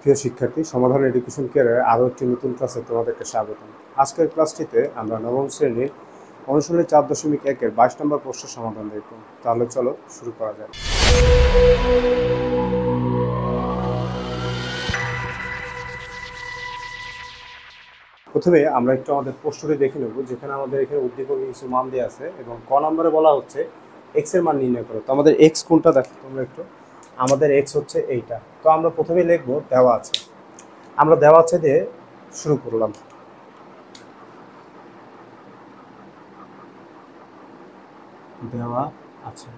প্রিয় শিক্ষার্থী, সমাধান এডুকেশন কেয়ারের আরও একটি নতুন ক্লাসে তোমাদেরকে স্বাগতম। আজকের ক্লাসটিতে আমরা নবম শ্রেণীর অনুশীলনী 4.1-এর 22 নম্বর প্রশ্নের সমাধান দেখব। তাহলে চলো শুরু করা যাক। প্রথমে আমরা একটু আমাদের প্রশ্নটি দেখে নেব, যেখানে আমাদের এখানে উদ্দীপকে কিছু মান দেওয়া আছে এবং ক নম্বরে বলা হচ্ছে এক্স এর মান নির্ণয় করো। তো আমাদের এক্স কোনটা দেখো তোমরা একটু। আমাদের এক্স হচ্ছে এইটা। তো আমরা প্রথমে লিখব দেওয়া আছে। আমরা দেওয়া আছে দিয়ে শুরু করলাম। দেওয়া আছে।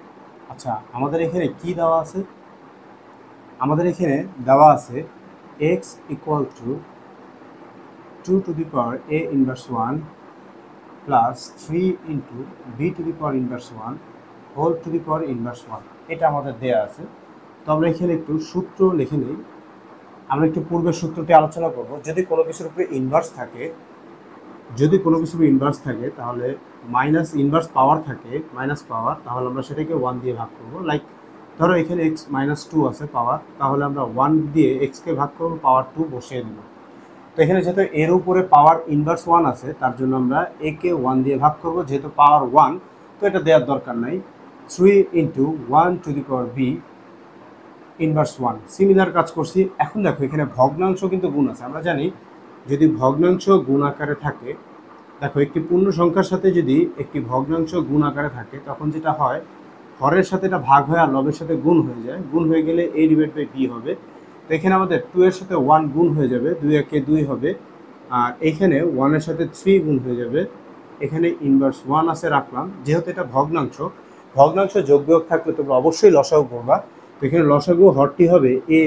আচ্ছা, আমাদের এখানে কি দেওয়া আছে? আমাদের এখানে দেওয়া আছে x equal to 2 to the power a inverse 1 plus 3 into b to the power inverse 1 whole to the power inverse 1। এটা আমাদের দেওয়া আছে। তো আমরা এখানে একটু সূত্র লিখে নিই। আমরা একটু পূর্বের সূত্রটি আলোচনা করব। যদি কোনো কিছুর উপরে ইনভার্স থাকে, তাহলে মাইনাস ইনভার্স পাওয়ার থাকে, মাইনাস পাওয়ার, তাহলে আমরা সেটাকে 1 দিয়ে ভাগ করব। লাইক ধরো এখানে x -2 আছে পাওয়ার, তাহলে আমরা 1 দিয়ে x-কে ভাগ করব, পাওয়ার 2 বসিয়ে দেব। তো এখানে যেহেতু এর উপরে পাওয়ার ইনভার্স 1 আছে, তার জন্য আমরা a-কে 1 দিয়ে ভাগ করব। যেহেতু পাওয়ার 1, তো এটা দেওয়ার দরকার নাই। 3 into 1 two the power b inverse 1। Similar কাজ করছি। এখন দেখো এখানে ভগ্নাংশ কিন্তু গুণ আছে। আমরা জানি যদি ভগ্নাংশ গুণ আকারে থাকে, দেখো একটি পূর্ণ সংখ্যার সাথে যদি একটি ভগ্নাংশ গুণ আকারে থাকে, তখন যেটা হয় হরের সাথে এটা ভাগ হয়ে আর লবের সাথে গুণ হয়ে যায়। গুণ হয়ে গেলে a ডিভাইড বাই b হবে। তো এখানে আমাদের 2 এর সাথে 1 গুণ হয়ে যাবে, 2 একে 2 হবে। আর এখানে 1 এর সাথে 3 গুণ হয়ে যাবে। এখানে ইনভার্স 1 আছে রাখলাম। যেহেতু এটা ভগ্নাংশ যোগ বিয়োগ থাকলে তোমরা অবশ্যই লসাগু করবা। তো এখানে লসাগু হরটি হবে a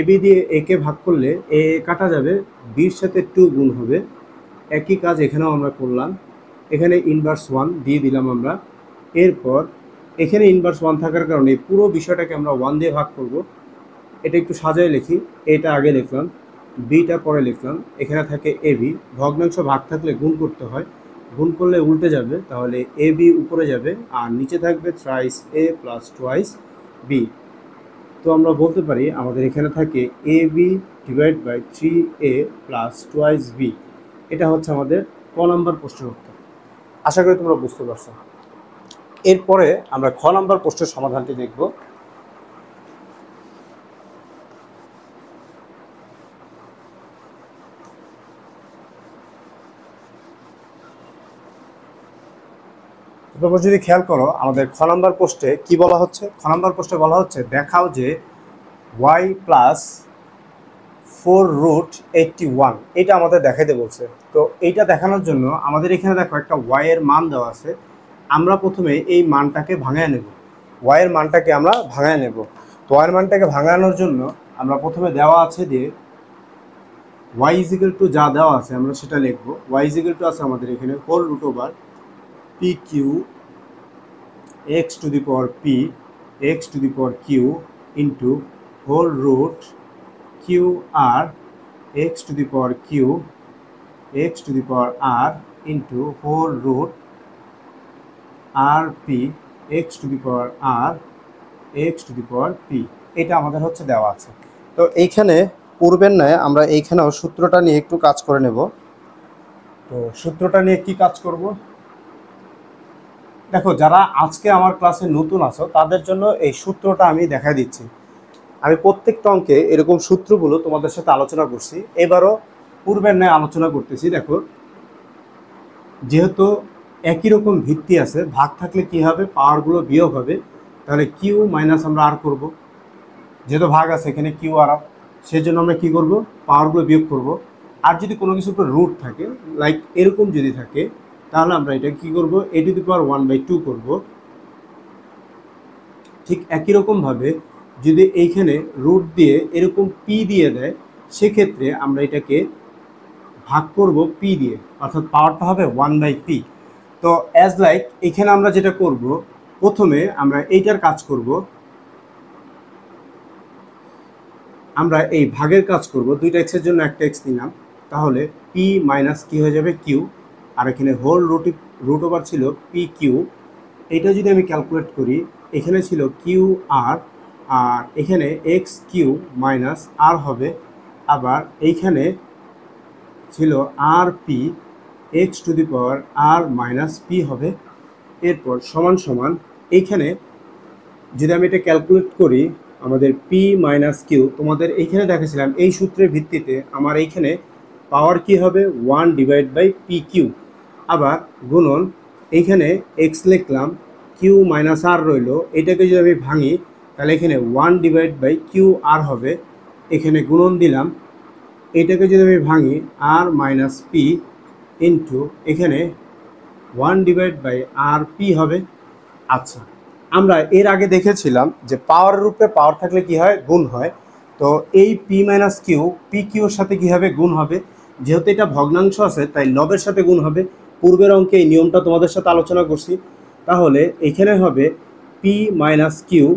b দিয়ে a কে ভাগ করলে a কাটা যাবে, b এর সাথে 2 গুণ হবে। একই কাজ এখানেও আমরা করলাম। এখানে ইনভার্স 1 দিয়ে দিলাম আমরা। এরপর এখানে ইনভার্স 1 থাকার কারণে পুরো বিষয়টাকে আমরা 1 দিয়ে ভাগ করব। এটা একটু সাজায় লিখি। এটা আগে লিখলাম, বিটা পরে লিখলাম। এখানে থাকে ab। ভগ্নাংশ ভাগ থাকলে গুণ করতে হয়, গুণ করলে উল্টে যাবে, তাহলে ab উপরে যাবে আর নিচে থাকবে thrice a plus twice b। তো আমরা বলতে পারি আমাদের এখানে থাকে ab divide by 3a plus twice b। এটা হচ্ছে আমাদের ক নম্বর প্রশ্নের উত্তর। আশা করি তোমরা বুঝতে পারছো। এরপরে আমরা খ নম্বর প্রশ্নের সমাধানটি দেখব। তারপর যদি খেয়াল করো, আমাদের খ নম্বর প্রশ্নে কি বলা হচ্ছে? খ নম্বর প্রশ্নে বলা হচ্ছে দেখাও যে y প্লাস 4√81 এটা আমাদের দেখাইতে বলছে। তো এইটা দেখানোর জন্য আমাদের এখানে দেখো একটা y এর মান দেওয়া আছে। আমরা প্রথমে এই মানটাকে ভাঙায় নেব। y এর মানটাকে আমরা ভাঙায় নেব। তো y এর মানটাকে ভাঙানোর জন্য আমরা প্রথমে দেওয়া আছে দিয়ে y ইজিক্যাল টু যা দেওয়া আছে আমরা সেটা লিখব। y ইজিক্যাল টু আছে আমাদের এখানে whole root over pq x to the power p x to the power q into whole root QR x to the power q x to the power r into whole root rp x to the power r x to the power p। এটা আমাদের হচ্ছে দেওয়া আছে। তো এইখানে পূর্বের ন্যায় আমরা এইখানেও সূত্রটা নিয়ে একটু কাজ করে নেব। তো সূত্রটা নিয়ে কি কাজ করব? দেখো যারা আজকে আমার ক্লাসে নতুন আছো তাদের জন্য এই সূত্রটা আমি দেখাই দিচ্ছি। আমি প্রত্যেকটা অঙ্কে এরকম সূত্রগুলো তোমাদের সাথে আলোচনা করছি। এবারও পূর্বের ন্যায় আলোচনা করতেছি। দেখো যেহেতু একই রকম ভিত্তি আছে, ভাগ থাকলে কি হবে, পাওয়ারগুলো বিয়োগ হবে। তাহলে কিউ মাইনাস আমরা আর করব, যেহেতু ভাগ আছে এখানে কিউ আর, সেই জন্য আমরা কি করব, পাওয়ারগুলো বিয়োগ করব। আর যদি কোনো কিছুর উপর রুট থাকে, লাইক এরকম যদি থাকে, তাহলে আমরা এটা কি করব, a টু দি পাওয়ার 1/2 করব। ঠিক একই রকমভাবে যদি এইখানে রুট দিয়ে এরকম পি দিয়ে দেয়, সেক্ষেত্রে আমরা এটাকে ভাগ করব পি দিয়ে, অর্থাৎ পাওয়ারটা হবে 1/p। তো অ্যাজ লাইক এখানে আমরা যেটা করব, প্রথমে আমরা এইটার কাজ করব, আমরা এই ভাগের কাজ করব। দুইটা এক্সের জন্য একটা এক্স নিলাম, তাহলে পি মাইনাস কি হয়ে যাবে কিউ। আর এখানে হোল রুট ওভার ছিল পি কিউ। এইটা যদি আমি ক্যালকুলেট করি, এখানে ছিল কিউ আর, আর এখানে এক্স কিউ মাইনাস আর হবে আবার এইখানে ছিল আর P X to the power R minus P হবে। এরপর সমান সমান এইখানে যদি আমি এটা ক্যালকুলেট করি, আমাদের পি মাইনাস কিউ, তোমাদের এইখানে দেখেছিলাম এই সূত্রের ভিত্তিতে আমার এইখানে পাওয়ার কি হবে 1/পি কিউ। আবার গুণন এইখানে এক্স লিখলাম, কিউ মাইনাস আর রইল, এটাকে যদি আমি ভাঙি তাহলে এখানে 1/কিউ আর হবে। এখানে গুণন দিলাম, এটাকে যদি আমি ভাঙি আর মাইনাস পি ইন্টু এখানে 1/আর পি হবে। আচ্ছা, আমরা এর আগে দেখেছিলাম যে পাওয়ারের উপরে পাওয়ার থাকলে কি হয়, গুণ হয়। তো এই পি মাইনাস কিউ পি কিউর সাথে কী হবে, গুণ হবে। যেহেতু এটা ভগ্নাংশ আছে তাই লবের সাথে গুণ হবে। পূর্বের অঙ্কে এই নিয়মটা তোমাদের সাথে আলোচনা করছি। তাহলে এখানে হবে P minus Q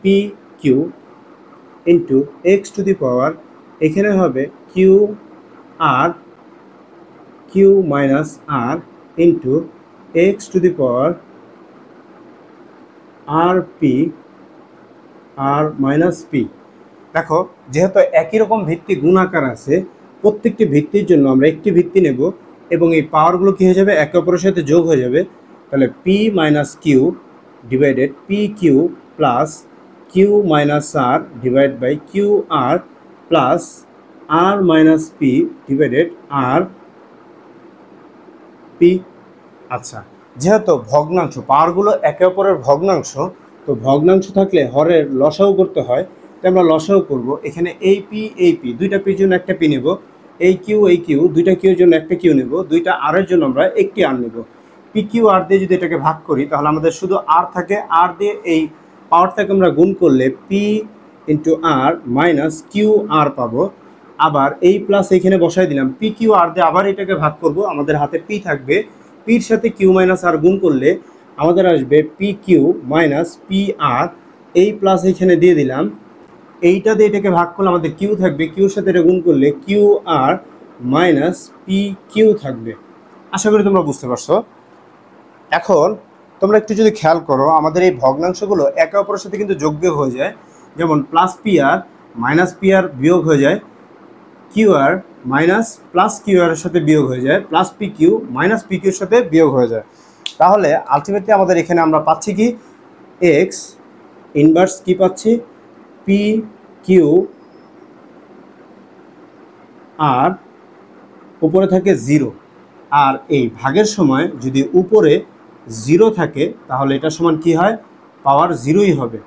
P Q into X to the power, এখানে হবে Q R Q minus R into X to the power R P R minus P. দেখো, যেহেতু একই রকম ভিত্তি গুণাকার আছে, প্রত্যেকটি ভিত্তির জন্য আমরা একটি ভিত্তি নেব এবং এই পাওয়ারগুলো কী হয়ে যাবে, একে অপরের সাথে যোগ হয়ে যাবে। তাহলে P minus Q divided P Q plus Q minus R divide by Q R plus R minus P divided R P. আচ্ছা, যেহেতু ভগ্নাংশ, পাওয়ারগুলো একে অপরের ভগ্নাংশ, তো ভগ্নাংশ থাকলে হরের লসাও করতে হয়, তো আমরা লসাও করব। এখানে এই পি দুইটা পির জন্য একটা পি নেব, এই কিউ দুইটা কিউর জন্য একটা কিউ নেব, দুইটা আরের জন্য আমরা একটি আর নেব। পি কিউ আর দিয়ে যদি এটাকে ভাগ করি তাহলে আমাদের শুধু আর থাকে, আর দিয়ে এই পাওয়ারটাকে আমরা গুণ করলে পি ইন্টু আর মাইনাস কিউ আর পাবো। আবার এই প্লাস এইখানে বসাই দিলাম, পি কিউ আর দিয়ে আবার এটাকে ভাগ করব, আমাদের হাতে পি থাকবে, পির সাথে কিউ মাইনাস আর গুণ করলে আমাদের আসবে পি কিউ মাইনাস পি আর। এই প্লাস এখানে দিয়ে দিলাম, এইটা দিয়ে এটাকে ভাগ করলে আমাদের কিউ থাকবে, কিউর সাথে এটা গুণ করলে Q R minus P Q থাকবে। আশা করি তোমরা বুঝতে পারছো। এখন তোমরা একটু যদি খেয়াল করো, আমাদের এই ভগ্নাংশগুলো একে অপরের সাথে কিন্তু যোগ বিয়োগ হয়ে যায়। যেমন plus P R minus P R বিয়োগ হয়ে যায়, Q R minus plus Q R সাথে বিয়োগ হয়ে যায়, plus P Q minus P কিউর সাথে বিয়োগ হয়ে যায়। তাহলে আলটিমেটলি আমাদের এখানে আমরা পাচ্ছি কি, এক্স ইনভার্স কি পাচ্ছি, পি কিউ আর উপরে থাকে 0, আর এই ভাগের সময় যদি উপরে 0 থাকে তাহলে এটা সমান কি হয়, পাওয়ার 0ই হবে।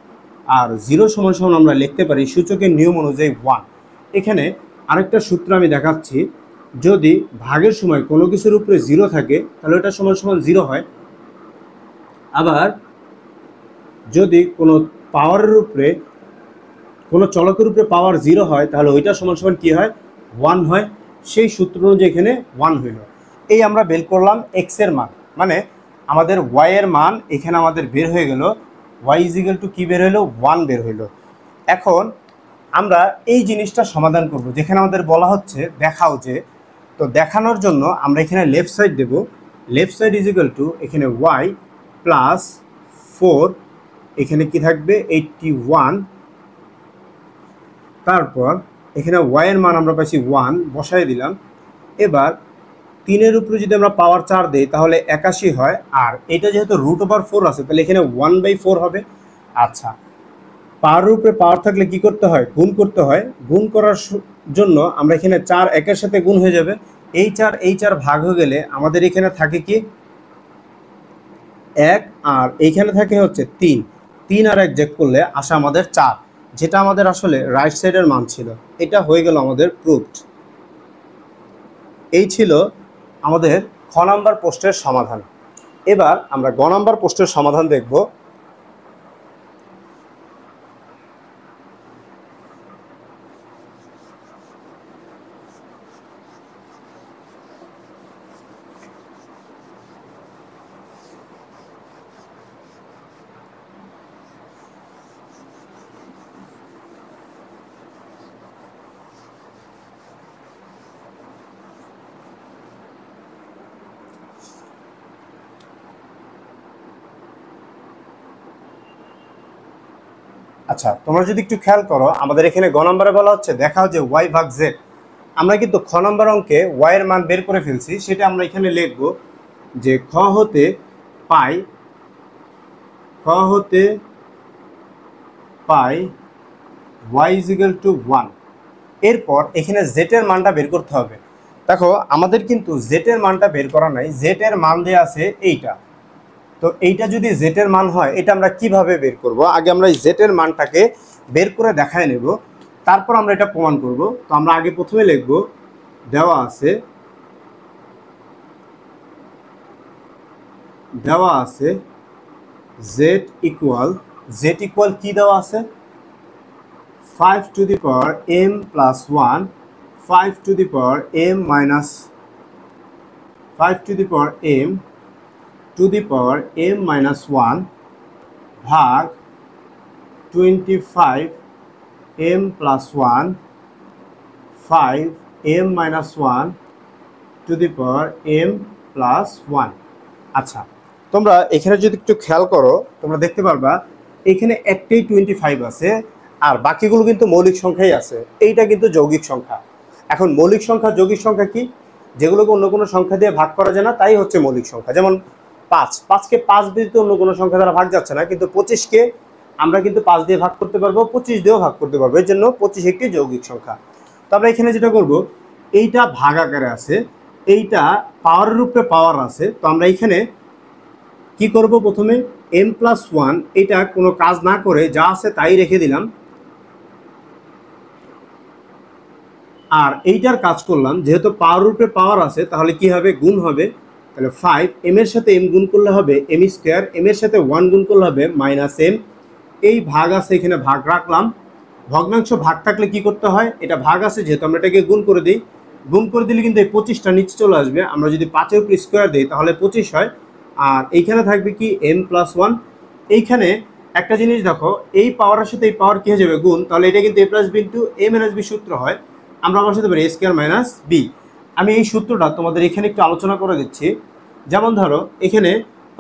আর 0 সমান সমান আমরা লিখতে পারি সূচকের নিয়ম অনুযায়ী 1। এখানে আরেকটা সূত্র আমি দেখাচ্ছি, যদি ভাগের সময় কোনো কিছুর উপরে 0 থাকে তাহলে এটা সমান সমান 0 হয়। আবার যদি কোনো পাওয়ারের উপরে, কোনো চলকের উপরে পাওয়ার 0 হয় তাহলে ওইটা সমান সমান কী হয়, 1 হয়। সেই সূত্র অনুযায়ী এখানে 1 হইল। এই আমরা বের করলাম এক্স এর মান, মানে আমাদের ওয়াই এর মান এখানে আমাদের বের হয়ে গেল, ওয়াই ইজ ইকুয়াল টু কী বের হইলো, 1 বের হইল। এখন আমরা এই জিনিসটা সমাধান করব, যেখানে আমাদের বলা হচ্ছে দেখাও যে, তো দেখানোর জন্য আমরা এখানে লেফট সাইড দেব, left side is equal to এখানে ওয়াই প্লাস 4, এখানে কি থাকবে 81, তারপর এখানে ওয়াই এর মান আমরা পাইছি 1 বসাই দিলাম। এবার 3-এর উপরে যদি আমরা পাওয়ার 4 দিই তাহলে 81 হয়, আর এটা যেহেতু √4 আছে তাহলে এখানে 1/4 হবে। আচ্ছা, পাওয়ারের উপরে পাওয়ার থাকলে কি করতে হয়, গুণ করতে হয়। গুণ করার জন্য আমরা এখানে 4 একের সাথে গুণ হয়ে যাবে, এই 4 ভাগ হয়ে গেলে আমাদের এখানে থাকে কি 1, আর এইখানে থাকে হচ্ছে 3 আর 1 যোগ করলে আসে আমাদের 4, যেটা আমাদের আসলে রাইট সাইডের মান ছিল। এটা হয়ে গেল আমাদের প্রুফড। এই ছিল আমাদের খ নাম্বার প্রশ্নের সমাধান। এবার আমরা গ নাম্বার প্রশ্নের সমাধান দেখব। আচ্ছা, তোমরা যদি একটু খেয়াল করো, আমাদের এখানে গ নম্বরে বলা হচ্ছে দেখাও যে ওয়াই ভাগ জেড আমরা কিন্তু খ নম্বর অঙ্কে y এর মান বের করে ফেলছি, সেটা আমরা এখানে লিখব যে খ হতে পাই y is equal to 1। এরপর এখানে z এর মানটা বের করতে হবে। দেখো আমাদের কিন্তু z এর মানটা বের করা নাই, z এর মান দেয়া আছে এইটা। তো এইটা যদি z এর মান হয়, এটা আমরা কিভাবে বের করব? আগে আমরা z এর মানটাকে বের করে দেখায় নেব, তারপর আমরা এটা প্রমাণ করব। তো আমরা আগে প্রথমে লিখব দেওয়া আছে z ইকুয়াল কি দেওয়া আছে? 5 to the power m plus 1, 5 to the power m minus 5 to the power m to the power m minus 1 ভাগ 25 m plus 1 5 m minus 1 to the power m plus 1। আচ্ছা, তোমরা এখানে যদি একটু খেয়াল করো, তোমরা দেখতে পারবা এখানে একটাই 25 আছে, আর বাকিগুলো কিন্তু মৌলিক সংখ্যাই আছে। এইটা কিন্তু যৌগিক সংখ্যা। এখন মৌলিক সংখ্যা যৌগিক সংখ্যা কি? যেগুলোকে অন্য কোনো সংখ্যা দিয়ে ভাগ করা যায় না, তাই হচ্ছে মৌলিক সংখ্যা। যেমন 5কে 5 দিয়ে অন্য কোনো সংখ্যা দ্বারা ভাগ যাচ্ছে না, কিন্তু 25কে আমরা কিন্তু 5 দিয়ে ভাগ করতে পারবো, 25 দিয়েও ভাগ করতে পারবো। এর জন্য 25 একটি যৌগিক সংখ্যা। তো আমরা এখানে যেটা করব, এইটা ভাগ আকারে আছে, এইটা পাওয়ারের উপরে পাওয়ার আছে। তো আমরা এখানে কি করব? প্রথমে m plus 1, এটা কোনো কাজ না করে যা আছে তাই রেখে দিলাম, আর এইটার কাজ করলাম। যেহেতু পাওয়ার উপরে পাওয়ার আছে, তাহলে কি হবে? গুণ হবে। তাহলে 5 m এর সাথে m গুণ করলে হবে m স্কোয়ার, m এর সাথে 1 গুণ করলে হবে মাইনাস m। এই ভাগ আছে, এখানে ভাগ রাখলাম। ভগ্নাংশ ভাগ থাকলে কি করতে হয়? এটা ভাগ আছে যেহেতু আমরা এটাকে গুণ করে দিই। গুণ করে দিলে কিন্তু এই 25টা নিচে চলে আসবে। আমরা যদি 5-এর উপর স্কোয়ার দিই তাহলে 25 হয়। আর এইখানে থাকবে কি? m plus 1। এইখানে একটা জিনিস দেখো, এই পাওয়ারের সাথে এই পাওয়ার কি হয়ে যাবে? গুণ। তাহলে এটা কিন্তু a plus b into a minus b সূত্র হয়। আমরা বসাতে পারি a স্কোয়ার মাইনাস b। আমি এই সূত্রটা তোমাদের এখানে একটু আলোচনা করে দিচ্ছি। যেমন ধরো এখানে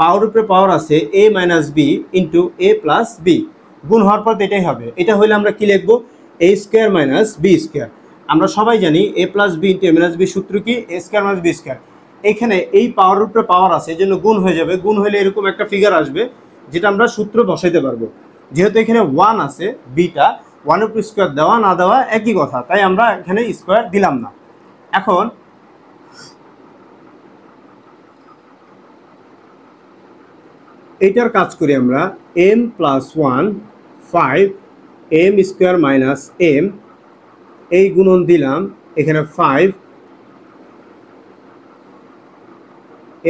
পাওয়ার উপরে পাওয়ার আছে a minus B into a plus B, গুণ হওয়ার পর এটাই হবে। এটা হলে আমরা কি লিখবো? a square minus B square. আমরা সবাই জানি a plus B into a minus B সূত্র কি? a square minus B square. এখানে এই পাওয়ার উপরে পাওয়ার আছে, এই জন্য গুণ হয়ে যাবে। গুণ হলে এরকম একটা ফিগার আসবে, যেটা আমরা সূত্র বসাইতে পারবো। যেহেতু এখানে 1 আছে, বিটা 1-এর উপর স্কোয়ার দেওয়া না দেওয়া একই কথা, তাই আমরা এখানে স্কোয়ার দিলাম না। এখন এইটার কাজ করি আমরা। m plus 1 5 m square minus m, এই গুণন দিলাম এখানে 5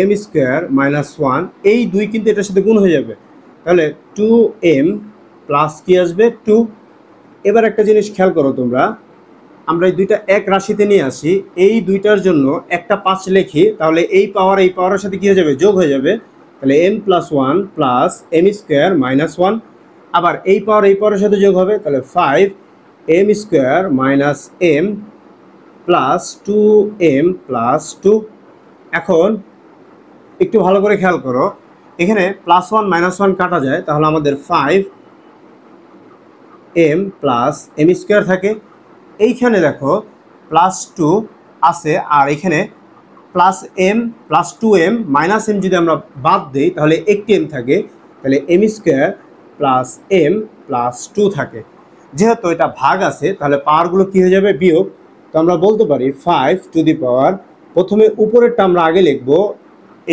m স্কোয়ার মাইনাস 1, এই 2 কিন্তু এটার সাথে গুণ হয়ে যাবে। তাহলে 2m প্লাস কি আসবে? 2। এবার একটা জিনিস খেয়াল করো তোমরা, আমরা এই দুইটা এক রাশিতে নিয়ে আসি, এই দুইটার জন্য একটা 5 লিখি, তাহলে এই পাওয়ারের সাথে কি হয়ে যাবে? যোগ হয়ে যাবে। তাহলে m plus 1 plus m square minus 1। আবার এই পাওয়ারের সাথে যোগ হবে, তাহলে 5 m square minus m plus 2m plus 2। এখন একটু ভালো করে খেয়াল করো, এখানে প্লাস 1 মাইনাস 1 কাটা যায়, তাহলে আমাদের 5m প্লাস m স্কোয়ার থাকে। এইখানে দেখো প্লাস 2 আছে, আর এখানে plus m plus 2m minus m যদি আমরা বাদ দিই তাহলে একটি m থাকে, তাহলে m square plus m plus 2 থাকে। যেহেতু এটা ভাগ আছে, তাহলে পাওয়ারগুলো কি হয়ে যাবে? বিয়োগ। তো আমরা বলতে পারি 5 টু দি পাওয়ার, প্রথমে উপরেরটা আমরা আগে লিখবো,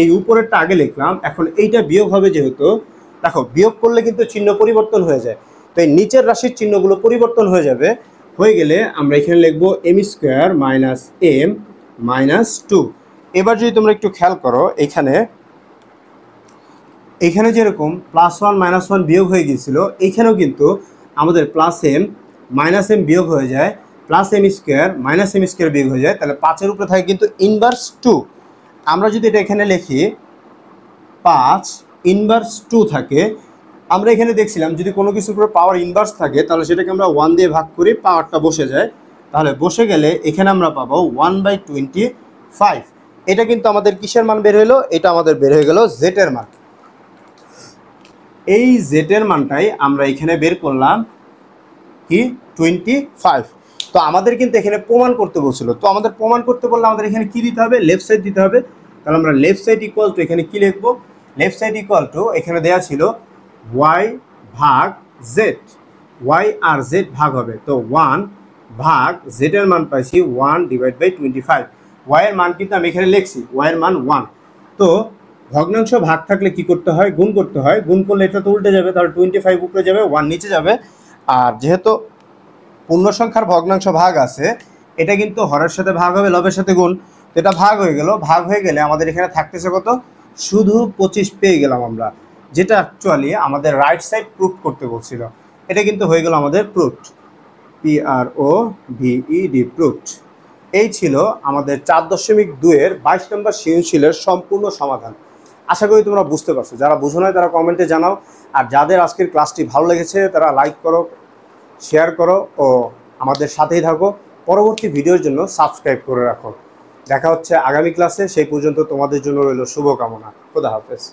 এই উপরেরটা আগে লিখলাম। এখন এইটা বিয়োগ হবে, যেহেতু দেখো বিয়োগ করলে কিন্তু চিহ্ন পরিবর্তন হয়ে যায়, তো এই নিচের রাশির চিহ্নগুলো পরিবর্তন হয়ে যাবে। হয়ে গেলে আমরা এখানে লিখবো m square minus m minus 2। এবার যদি তোমরা একটু খেয়াল করো, এখানে যেরকম প্লাস 1 মাইনাস 1 বিয়োগ হয়ে গিয়েছিল, এইখানেও কিন্তু আমাদের প্লাস m মাইনাস m বিয়োগ হয়ে যায়, plus m square minus m square বিয়োগ হয়ে যায়। তাহলে 5-এর উপরে থাকে কিন্তু ইনভার্স 2। আমরা যদি এটা এখানে লিখি 5 ইনভার্স 2 থাকে, আমরা এখানে দেখছিলাম যদি কোনো কিছুর উপরে পাওয়ার ইনভার্স থাকে তাহলে সেটাকে আমরা 1 দিয়ে ভাগ করি, পাওয়ারটা বসে যায়। তাহলে বসে গেলে এখানে আমরা পাবো 1/25। এটা কিন্তু আমাদের কিসের মান বের হলো? এটা আমাদের বের হয়ে গেল z এর মান। এই z এর মানটাই আমরা এখানে বের করলাম কি? 25। তো আমাদের কিন্তু এখানে প্রমাণ করতে বলছিল, তো আমাদের প্রমাণ করতে বললে আমাদের এখানে কি দিতে হবে, লেফট সাইড দিতে হবে। তাহলে আমরা লেফট সাইড ইকুয়াল টু এখানে কি লিখবো, লেফট সাইড ইকুয়াল টু এখানে দেওয়া ছিল ওয়াই ভাগ জেড, ওয়াই আর জেড ভাগ হবে, তো 1 ভাগ জেড এর মান পাইছি 1/25। ওয়াই এর মান কিন্তু আমি এখানে লিখছি, ওয়াই এর মান 1। তো ভগ্নাংশ ভাগ থাকলে কি করতে হয়, গুণ করতে হয়, গুণ করলে এটা তো উল্টে যাবে, তাহলে 25 উপরে যাবে, 1 নিচে যাবে। আর যেহেতু পূর্ণ সংখ্যার ভগ্নাংশ ভাগ আছে, এটা কিন্তু হরের সাথে ভাগ হবে, লবের সাথে গুণ, তো এটা ভাগ হয়ে গেল। ভাগ হয়ে গেলে আমাদের এখানে থাকতেছে কত, শুধু 25 পেয়ে গেলাম আমরা, যেটা অ্যাকচুয়ালি আমাদের রাইট সাইড প্রুফ করতে বলছিল। এটা কিন্তু হয়ে গেল আমাদের প্রুফড, PROVED প্রুফড। এই ছিল আমাদের 4.2-এর 22 নম্বর সৃজনশীলের সম্পূর্ণ সমাধান। আশা করি তোমরা বুঝতে পারছো, যারা বুঝো না তারা কমেন্টে জানাও, আর যাদের আজকের ক্লাসটি ভালো লেগেছে তারা লাইক করো, শেয়ার করো ও আমাদের সাথেই থাকো। পরবর্তী ভিডিওর জন্য সাবস্ক্রাইব করে রাখো। দেখা হচ্ছে আগামী ক্লাসে, সেই পর্যন্ত তোমাদের জন্য রইল শুভকামনা। খোদা হাফেজ।